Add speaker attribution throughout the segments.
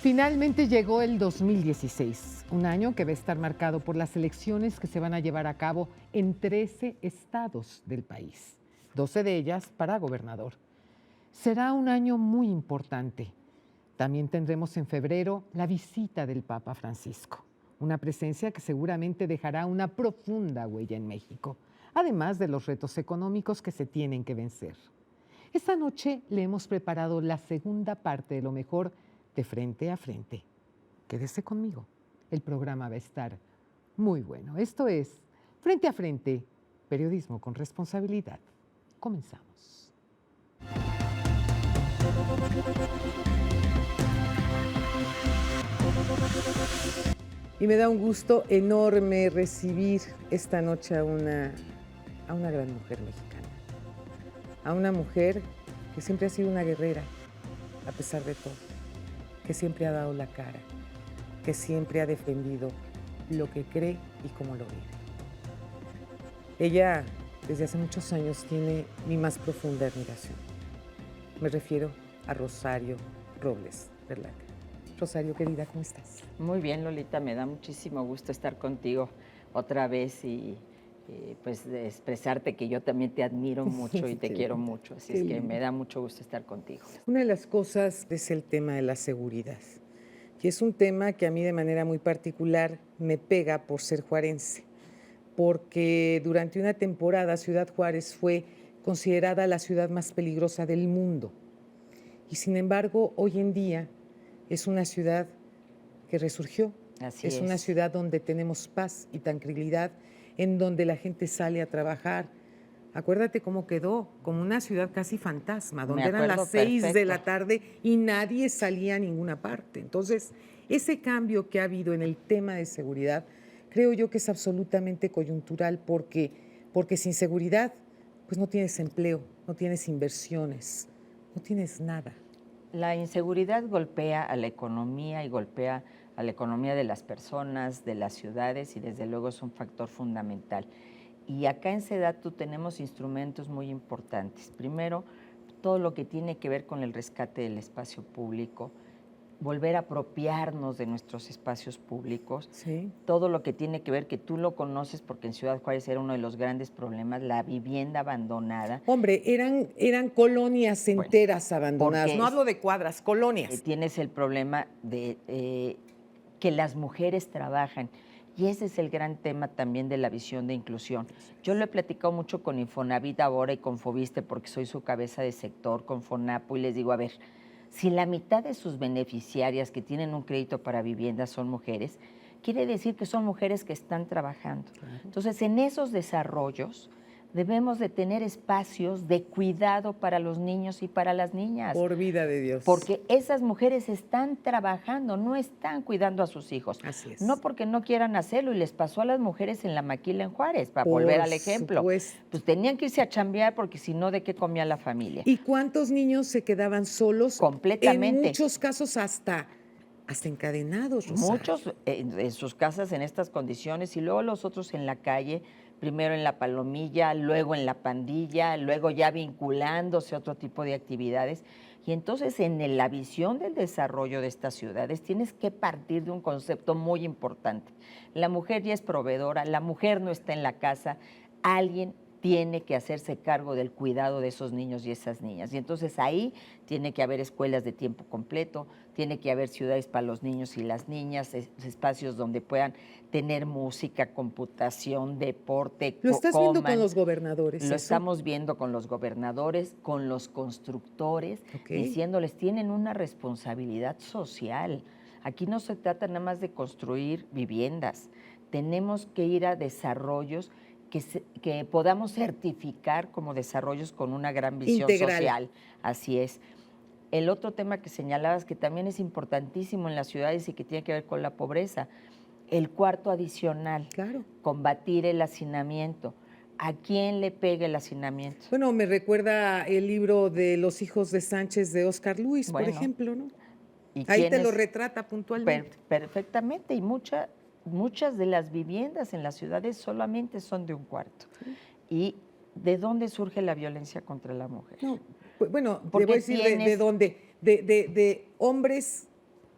Speaker 1: Finalmente llegó el 2016, un año que va a estar marcado por las elecciones que se van a llevar a cabo en 13 estados del país, 12 de ellas para gobernador. Será un año muy importante. También tendremos en febrero la visita del Papa Francisco, una presencia que seguramente dejará una profunda huella en México, además de los retos económicos que se tienen que vencer. Esta noche le hemos preparado la segunda parte de lo mejor de Frente a Frente. Quédese conmigo, el programa va a estar muy bueno. Esto es Frente a Frente, periodismo con responsabilidad. Comenzamos. Y me da un gusto enorme recibir esta noche a una gran mujer mexicana, a una mujer que siempre ha sido una guerrera, a pesar de todo, que siempre ha dado la cara, que siempre ha defendido lo que cree y cómo lo vive. Ella, desde hace muchos años, tiene mi más profunda admiración. Me refiero a Rosario Robles Berlaca. Rosario, querida, ¿cómo estás?
Speaker 2: Muy bien, Lolita, me da muchísimo gusto estar contigo otra vez y pues de expresarte que yo también te admiro mucho y te quiero mucho, así es que me da mucho gusto estar contigo.
Speaker 1: Una de las cosas es el tema de la seguridad y es un tema que a mí de manera muy particular me pega por ser juarense, porque durante una temporada Ciudad Juárez fue considerada la ciudad más peligrosa del mundo y sin embargo hoy en día es una ciudad que resurgió.
Speaker 2: Así es.
Speaker 1: Es una ciudad donde tenemos paz y tranquilidad, en donde la gente sale a trabajar. Acuérdate cómo quedó, como una ciudad casi fantasma, donde eran las 6 de la tarde y nadie salía a ninguna parte. Entonces, ese cambio que ha habido en el tema de seguridad, creo yo que es absolutamente coyuntural, porque sin seguridad, pues no tienes empleo, no tienes inversiones, no tienes nada.
Speaker 2: La inseguridad golpea a la economía y golpea a la economía de las personas, de las ciudades y desde luego es un factor fundamental. Y acá en Sedatu tenemos instrumentos muy importantes. Primero, todo lo que tiene que ver con el rescate del espacio público, volver a apropiarnos de nuestros espacios públicos,
Speaker 1: Sí.
Speaker 2: Todo lo que tiene que ver, que tú lo conoces porque en Ciudad Juárez era uno de los grandes problemas, la vivienda abandonada.
Speaker 1: Hombre, eran colonias enteras abandonadas, no hablo de cuadras, colonias.
Speaker 2: Tienes el problema de que las mujeres trabajan. Y ese es el gran tema también de la visión de inclusión. Yo lo he platicado mucho con Infonavit ahora y con Fobiste porque soy su cabeza de sector, con Fonapo, y les digo, a ver, si la mitad de sus beneficiarias que tienen un crédito para vivienda son mujeres, quiere decir que son mujeres que están trabajando. Claro. Entonces, en esos desarrollos debemos de tener espacios de cuidado para los niños y para las niñas.
Speaker 1: Por vida de Dios.
Speaker 2: Porque esas mujeres están trabajando, no están cuidando a sus hijos.
Speaker 1: Así es.
Speaker 2: No porque no quieran hacerlo, y les pasó a las mujeres en la Maquila en Juárez, para volver al ejemplo.
Speaker 1: Supuesto.
Speaker 2: Pues tenían que irse a chambear porque si no, ¿de qué comía la familia?
Speaker 1: ¿Y cuántos niños se quedaban solos?
Speaker 2: Completamente.
Speaker 1: En muchos casos hasta encadenados, Rosario.
Speaker 2: Muchos en sus casas en estas condiciones y luego los otros en la calle, primero en la palomilla, luego en la pandilla, luego ya vinculándose a otro tipo de actividades. Y entonces en la visión del desarrollo de estas ciudades tienes que partir de un concepto muy importante. La mujer ya es proveedora, la mujer no está en la casa, alguien tiene que hacerse cargo del cuidado de esos niños y esas niñas. Y entonces ahí tiene que haber escuelas de tiempo completo, tiene que haber ciudades para los niños y las niñas, espacios donde puedan tener música, computación, deporte,
Speaker 1: ¿Lo estás viendo con los gobernadores?
Speaker 2: Lo estamos viendo con los gobernadores, con los constructores, diciéndoles, tienen una responsabilidad social. Aquí no se trata nada más de construir viviendas, tenemos que ir a desarrollos que podamos certificar como desarrollos con una gran visión social. Así es. El otro tema que señalabas, que también es importantísimo en las ciudades y que tiene que ver con la pobreza, el cuarto adicional, combatir el hacinamiento. ¿A quién le pega el hacinamiento?
Speaker 1: Bueno, me recuerda el libro de Los hijos de Sánchez de Oscar Luis, por ejemplo, ¿no? Ahí te lo retrata puntualmente.
Speaker 2: Perfectamente, y muchas de las viviendas en las ciudades solamente son de un cuarto. ¿Y de dónde surge la violencia contra la mujer?
Speaker 1: No, Pues, bueno, te
Speaker 2: Porque
Speaker 1: voy a decir de
Speaker 2: tienes-
Speaker 1: dónde, de hombres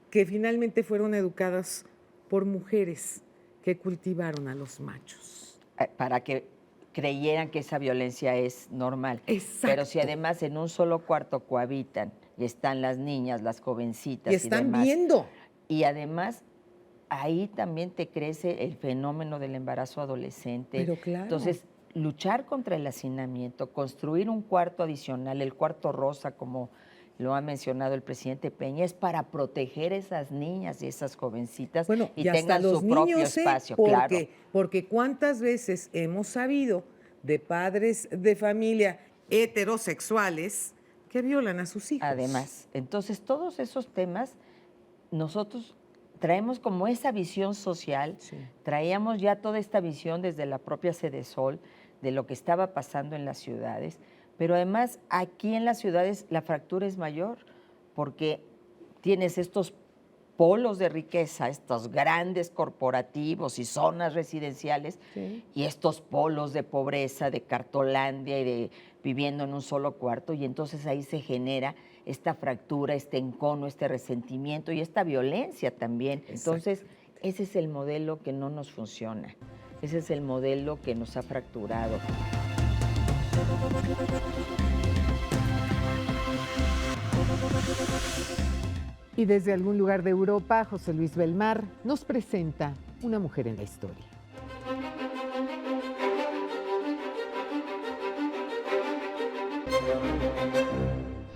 Speaker 1: que finalmente fueron educados por mujeres que cultivaron a los machos.
Speaker 2: para que creyeran que esa violencia es normal.
Speaker 1: Exacto.
Speaker 2: Pero si además en un solo cuarto cohabitan y están las niñas, las jovencitas
Speaker 1: Y están
Speaker 2: demás,
Speaker 1: viendo.
Speaker 2: y además ahí también te crece el fenómeno del embarazo adolescente.
Speaker 1: Pero claro.
Speaker 2: Entonces, luchar contra el hacinamiento, construir un cuarto adicional, el cuarto rosa, como lo ha mencionado el presidente Peña, es para proteger a esas niñas y esas jovencitas
Speaker 1: Bueno,
Speaker 2: y
Speaker 1: y hasta
Speaker 2: tengan
Speaker 1: los
Speaker 2: su propio
Speaker 1: niños,
Speaker 2: espacio, claro.
Speaker 1: Porque cuántas veces hemos sabido de padres de familia heterosexuales que violan a sus hijos.
Speaker 2: Además, entonces todos esos temas nosotros traemos como esa visión social,
Speaker 1: Sí.
Speaker 2: traíamos ya toda esta visión desde la propia Sedesol de lo que estaba pasando en las ciudades, pero además aquí en las ciudades la fractura es mayor porque tienes estos polos de riqueza, estos grandes corporativos y zonas residenciales,
Speaker 1: Sí.
Speaker 2: y estos polos de pobreza, de cartolandia y de viviendo en un solo cuarto, y entonces ahí se genera esta fractura, este encono, este resentimiento y esta violencia también. Entonces, ese es el modelo que no nos funciona, ese es el modelo que nos ha fracturado.
Speaker 1: Y desde algún lugar de Europa, José Luis Belmar nos presenta Una mujer en la historia.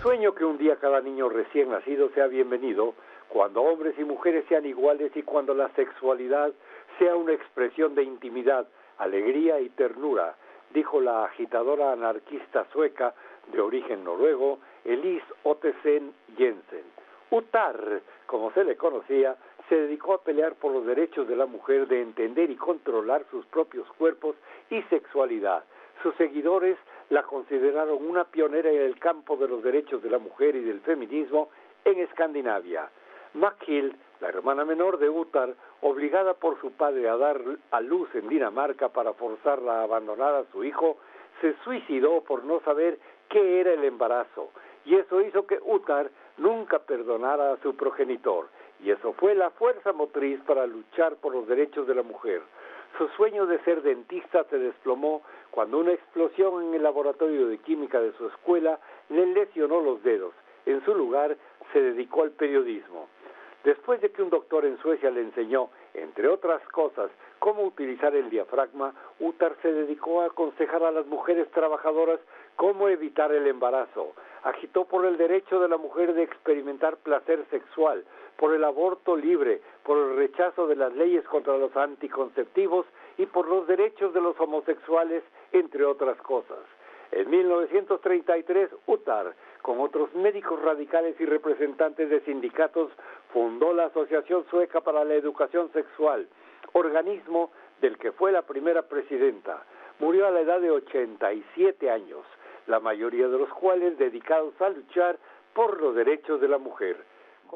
Speaker 3: Sueño que un día cada niño recién nacido sea bienvenido, cuando hombres y mujeres sean iguales y cuando la sexualidad sea una expresión de intimidad, alegría y ternura, dijo la agitadora anarquista sueca de origen noruego, Elise Ottesen Jensen. Uttar, como se le conocía, se dedicó a pelear por los derechos de la mujer de entender y controlar sus propios cuerpos y sexualidad. Sus seguidores la consideraron una pionera en el campo de los derechos de la mujer y del feminismo en Escandinavia. Mackhild, la hermana menor de Uttar, obligada por su padre a dar a luz en Dinamarca para forzarla a abandonar a su hijo, se suicidó por no saber qué era el embarazo, y eso hizo que Uttar nunca perdonara a su progenitor, y eso fue la fuerza motriz para luchar por los derechos de la mujer. Su sueño de ser dentista se desplomó cuando una explosión en el laboratorio de química de su escuela le lesionó los dedos. En su lugar, se dedicó al periodismo. Después de que un doctor en Suecia le enseñó, entre otras cosas, cómo utilizar el diafragma, Uttar se dedicó a aconsejar a las mujeres trabajadoras cómo evitar el embarazo. Agitó por el derecho de la mujer de experimentar placer sexual, por el aborto libre, por el rechazo de las leyes contra los anticonceptivos y por los derechos de los homosexuales, entre otras cosas. En 1933, Uttar, con otros médicos radicales y representantes de sindicatos, fundó la Asociación Sueca para la Educación Sexual, organismo del que fue la primera presidenta. Murió a la edad de 87 años, la mayoría de los cuales dedicados a luchar por los derechos de la mujer.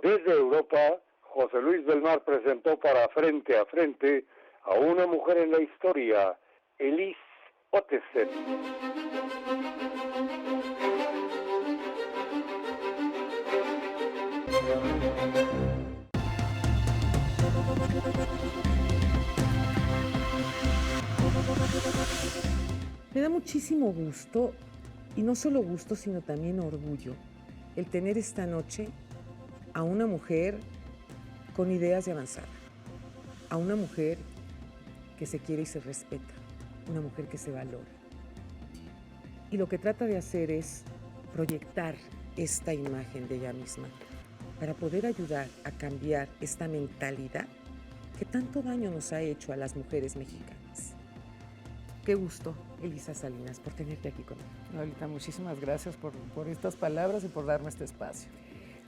Speaker 3: Desde Europa, José Luis Belmar presentó para Frente a Frente a una mujer en la historia, Elise Ottesen.
Speaker 1: Me da muchísimo gusto, y no solo gusto, sino también orgullo, el tener esta noche a una mujer con ideas de avanzada, a una mujer que se quiere y se respeta, una mujer que se valora. Y lo que trata de hacer es proyectar esta imagen de ella misma para poder ayudar a cambiar esta mentalidad que tanto daño nos ha hecho a las mujeres mexicanas. Qué gusto, Elisa Salinas, por tenerte aquí conmigo.
Speaker 4: Lolita, muchísimas gracias por estas palabras y por darme este espacio.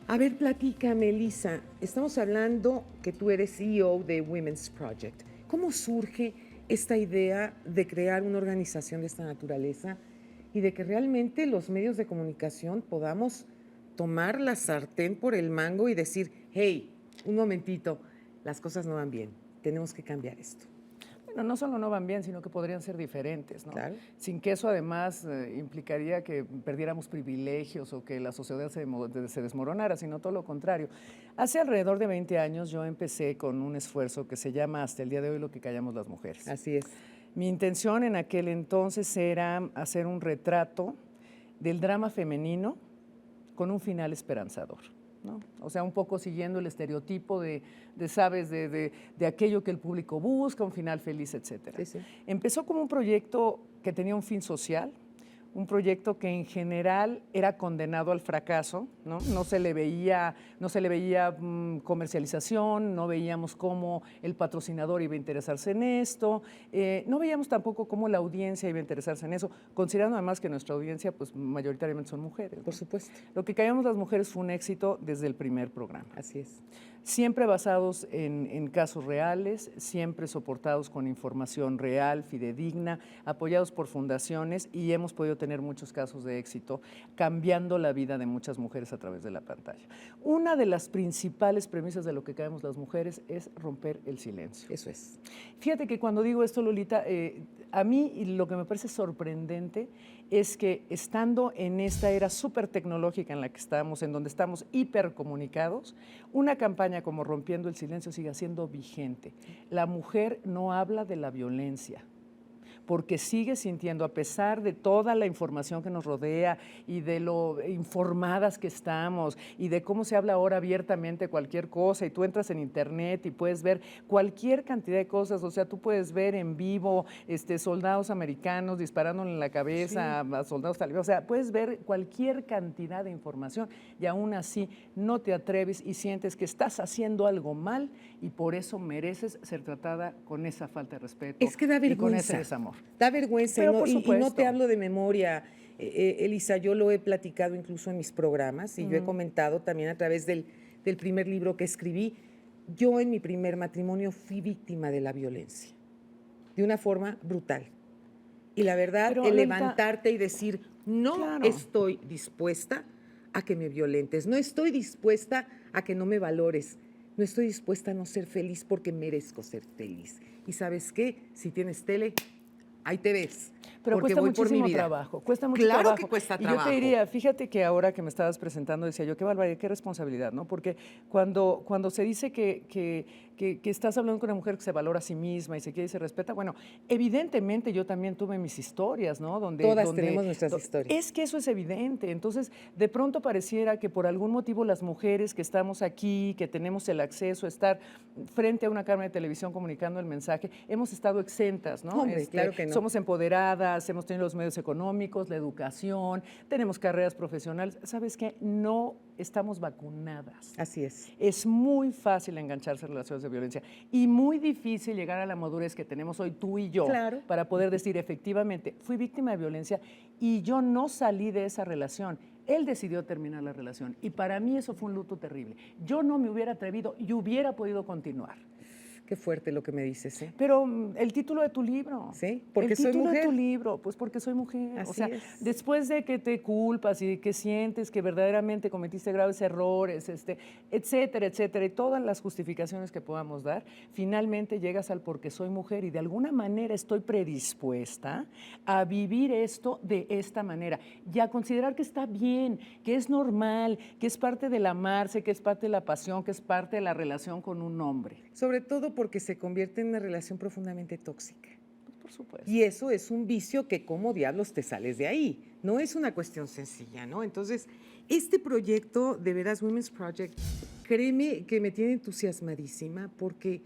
Speaker 1: A ver, platícame, Elisa. Estamos hablando que tú eres CEO de Women's Project. ¿Cómo surge esta idea de crear una organización de esta naturaleza y de que realmente los medios de comunicación podamos tomar la sartén por el mango y decir, hey, un momentito, las cosas no van bien, tenemos que cambiar esto?
Speaker 4: Bueno, no solo no van bien, sino que podrían ser diferentes, ¿no?
Speaker 1: Claro.
Speaker 4: Sin que eso además implicaría que perdiéramos privilegios o que la sociedad se desmoronara, sino todo lo contrario. Hace alrededor de 20 años yo empecé con un esfuerzo que se llama hasta el día de hoy Lo que callamos las mujeres.
Speaker 1: Así es.
Speaker 4: Mi intención en aquel entonces era hacer un retrato del drama femenino con un final esperanzador, ¿no? O sea, un poco siguiendo el estereotipo ¿sabes? De aquello que el público busca, un final feliz, etcétera.
Speaker 1: Sí, sí.
Speaker 4: Empezó como un proyecto que tenía un fin social, un proyecto que en general era condenado al fracaso, ¿no? No se le veía comercialización, no veíamos cómo el patrocinador iba a interesarse en esto, no veíamos tampoco cómo la audiencia iba a interesarse en eso, considerando además que nuestra audiencia pues mayoritariamente son mujeres, ¿no?
Speaker 1: Por supuesto.
Speaker 4: Lo que callamos las mujeres fue un éxito desde el primer programa.
Speaker 1: Así es.
Speaker 4: Siempre basados en casos reales, siempre soportados con información real, fidedigna, apoyados por fundaciones y hemos podido tener muchos casos de éxito, cambiando la vida de muchas mujeres a través de la pantalla. Una de las principales premisas de Lo que callamos las mujeres es romper el silencio.
Speaker 1: Eso es.
Speaker 4: Fíjate que cuando digo esto, Lolita, a mí lo que me parece sorprendente es que estando en esta era súper tecnológica en la que estamos, en donde estamos hipercomunicados, una campaña como Rompiendo el Silencio sigue siendo vigente. La mujer no habla de la violencia, porque sigue sintiendo, a pesar de toda la información que nos rodea y de lo informadas que estamos y de cómo se habla ahora abiertamente cualquier cosa y tú entras en internet y puedes ver cualquier cantidad de cosas, o sea, tú puedes ver en vivo soldados americanos disparándole en la cabeza a soldados talibanes, o sea, puedes ver cualquier cantidad de información y aún así no te atreves y sientes que estás haciendo algo mal y por eso mereces ser tratada con esa falta de respeto.
Speaker 1: Es que da
Speaker 4: y con
Speaker 1: vergüenza.
Speaker 4: ese desamor.
Speaker 1: Da vergüenza
Speaker 4: Pero por
Speaker 1: y no
Speaker 4: supuesto.
Speaker 1: te hablo de memoria, Elisa, yo lo he platicado incluso en mis programas y yo he comentado también a través del primer libro que escribí. Yo en mi primer matrimonio fui víctima de la violencia, de una forma brutal. Y la verdad,
Speaker 4: Pero,
Speaker 1: el
Speaker 4: Lolita,
Speaker 1: levantarte y decir, no
Speaker 4: claro.
Speaker 1: estoy dispuesta a que me violentes, no estoy dispuesta a que no me valores, no estoy dispuesta a no ser feliz porque merezco ser feliz. Y ¿sabes qué? Si tienes tele, ahí te ves.
Speaker 4: Pero
Speaker 1: porque
Speaker 4: cuesta
Speaker 1: voy por mi
Speaker 4: muchísimo
Speaker 1: vida.
Speaker 4: trabajo, cuesta mucho
Speaker 1: Claro
Speaker 4: trabajo.
Speaker 1: que cuesta
Speaker 4: Y
Speaker 1: trabajo.
Speaker 4: yo te diría, fíjate que ahora que me estabas presentando, decía yo, qué barbaridad, qué responsabilidad, ¿no? Porque cuando se dice que estás hablando con una mujer que se valora a sí misma y se quiere y se respeta, bueno, evidentemente yo también tuve mis historias, ¿no?
Speaker 1: Todas tenemos nuestras historias.
Speaker 4: Es que eso es evidente. Entonces, de pronto pareciera que por algún motivo las mujeres que estamos aquí, que tenemos el acceso a estar frente a una cámara de televisión comunicando el mensaje, hemos estado exentas, ¿no?
Speaker 1: Hombre, claro que no.
Speaker 4: Somos empoderadas, hemos tenido los medios económicos, la educación, tenemos carreras profesionales. ¿Sabes qué? No estamos vacunadas.
Speaker 1: Así es.
Speaker 4: Es muy fácil engancharse en relaciones de violencia y muy difícil llegar a la madurez que tenemos hoy tú y yo
Speaker 1: Claro.
Speaker 4: para poder decir efectivamente, fui víctima de violencia y yo no salí de esa relación. Él decidió terminar la relación y para mí eso fue un luto terrible. Yo no me hubiera atrevido y hubiera podido continuar.
Speaker 1: Qué fuerte lo que me dices, ¿eh?
Speaker 4: Pero el título de tu libro.
Speaker 1: Sí, porque
Speaker 4: el
Speaker 1: soy
Speaker 4: título
Speaker 1: mujer.
Speaker 4: de tu libro, pues porque soy mujer.
Speaker 1: Así
Speaker 4: o sea,
Speaker 1: es.
Speaker 4: después de que te culpas y que sientes que verdaderamente cometiste graves errores, etcétera, etcétera, y todas las justificaciones que podamos dar, finalmente llegas al porque soy mujer y de alguna manera estoy predispuesta a vivir esto de esta manera y a considerar que está bien, que es normal, que es parte del amarse, que es parte de la pasión, que es parte de la relación con un hombre.
Speaker 1: Sobre todo porque se convierte en una relación profundamente tóxica.
Speaker 4: Por supuesto.
Speaker 1: Y eso es un vicio que como diablos te sales de ahí. No es una cuestión sencilla, ¿no? Entonces, este proyecto, de veras, Women's Project, créeme que me tiene entusiasmadísima porque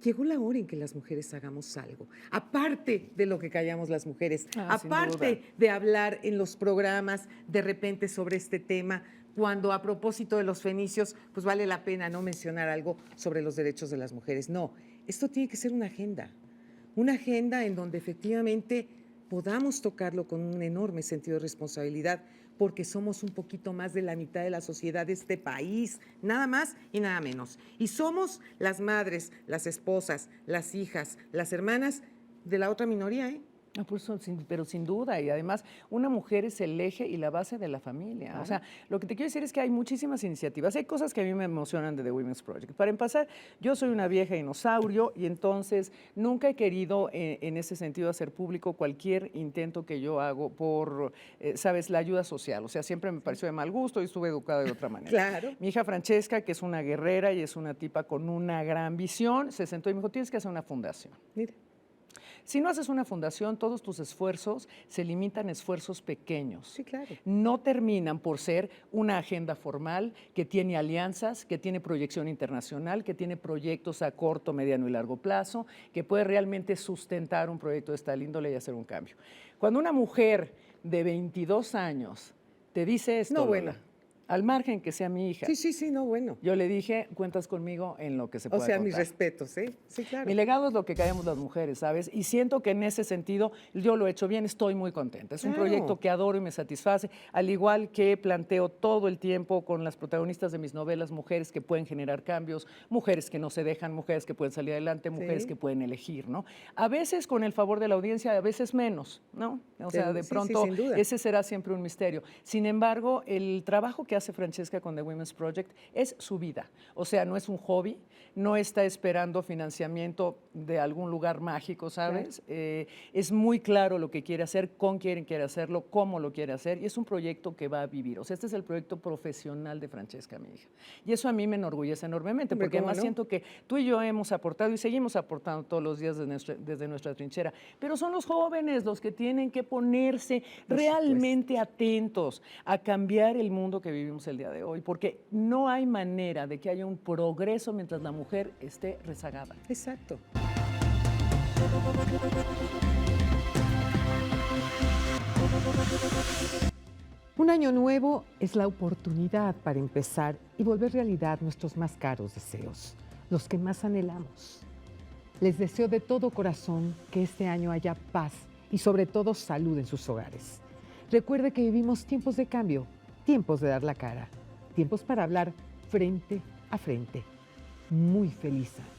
Speaker 1: llegó la hora en que las mujeres hagamos algo. Aparte de lo que callamos las mujeres,
Speaker 4: Sin
Speaker 1: aparte
Speaker 4: duda.
Speaker 1: de hablar en los programas de repente sobre este tema, cuando a propósito de los fenicios, pues vale la pena no mencionar algo sobre los derechos de las mujeres. No, esto tiene que ser una agenda en donde efectivamente podamos tocarlo con un enorme sentido de responsabilidad, porque somos un poquito más de la mitad de la sociedad de este país, nada más y nada menos. Y somos las madres, las esposas, las hijas, las hermanas de la otra minoría, ¿eh?
Speaker 4: Ah, por eso, pero sin duda, y además una mujer es el eje y la base de la familia.
Speaker 1: Claro.
Speaker 4: O sea, lo que te quiero decir es que hay muchísimas iniciativas. Hay cosas que a mí me emocionan de The Women's Project. Para empezar, yo soy una vieja dinosaurio y entonces nunca he querido en ese sentido hacer público cualquier intento que yo hago por, sabes, la ayuda social. O sea, siempre me pareció de mal gusto y estuve educada de otra manera.
Speaker 1: Claro.
Speaker 4: Mi hija Francesca, que es una guerrera y es una tipa con una gran visión, se sentó y me dijo, tienes que hacer una fundación.
Speaker 1: Mira.
Speaker 4: Si no haces una fundación, todos tus esfuerzos se limitan a esfuerzos pequeños.
Speaker 1: Sí, claro.
Speaker 4: No terminan por ser una agenda formal que tiene alianzas, que tiene proyección internacional, que tiene proyectos a corto, mediano y largo plazo, que puede realmente sustentar un proyecto de esta índole y hacer un cambio. Cuando una mujer de 22 años te dice esto,
Speaker 1: No,
Speaker 4: Lola,
Speaker 1: bueno.
Speaker 4: al margen que sea mi hija,
Speaker 1: Sí, no, bueno.
Speaker 4: yo le dije, cuentas conmigo en lo que se
Speaker 1: O
Speaker 4: pueda
Speaker 1: sea, mis
Speaker 4: contar.
Speaker 1: respetos, ¿eh? Sí, claro.
Speaker 4: Mi legado es lo que caemos las mujeres, ¿sabes? Y siento que en ese sentido yo lo he hecho bien, estoy muy contenta. Es un
Speaker 1: Claro.
Speaker 4: proyecto que adoro y me satisface, al igual que planteo todo el tiempo con las protagonistas de mis novelas, mujeres que pueden generar cambios, mujeres que no se dejan, mujeres que pueden salir adelante, mujeres que pueden elegir, ¿no? A veces con el favor de la audiencia, a veces menos, ¿no? O sea, de
Speaker 1: Sí,
Speaker 4: pronto
Speaker 1: sin duda.
Speaker 4: ese será siempre un misterio. Sin embargo, el trabajo que hace Francesca con The Women's Project es su vida. O sea, no es un hobby, no está esperando financiamiento de algún lugar mágico, ¿sabes? Es muy claro lo que quiere hacer, con quién quiere hacerlo, cómo lo quiere hacer, y es un proyecto que va a vivir. O sea, este es el proyecto profesional de Francesca, mi hija. Y eso a mí me enorgullece enormemente,
Speaker 1: Hombre,
Speaker 4: porque
Speaker 1: ¿cómo
Speaker 4: además
Speaker 1: no?
Speaker 4: siento que tú y yo hemos aportado y seguimos aportando todos los días desde nuestra trinchera, pero son los jóvenes los que tienen que ponerse realmente atentos a cambiar el mundo que vivimos el día de hoy, porque no hay manera de que haya un progreso mientras la mujer esté rezagada.
Speaker 1: Exacto. Un año nuevo es la oportunidad para empezar y volver realidad nuestros más caros deseos, los que más anhelamos. Les deseo de todo corazón que este año haya paz y sobre todo salud en sus hogares. Recuerde que vivimos tiempos de cambio, tiempos de dar la cara, tiempos para hablar frente a frente. Muy feliz año.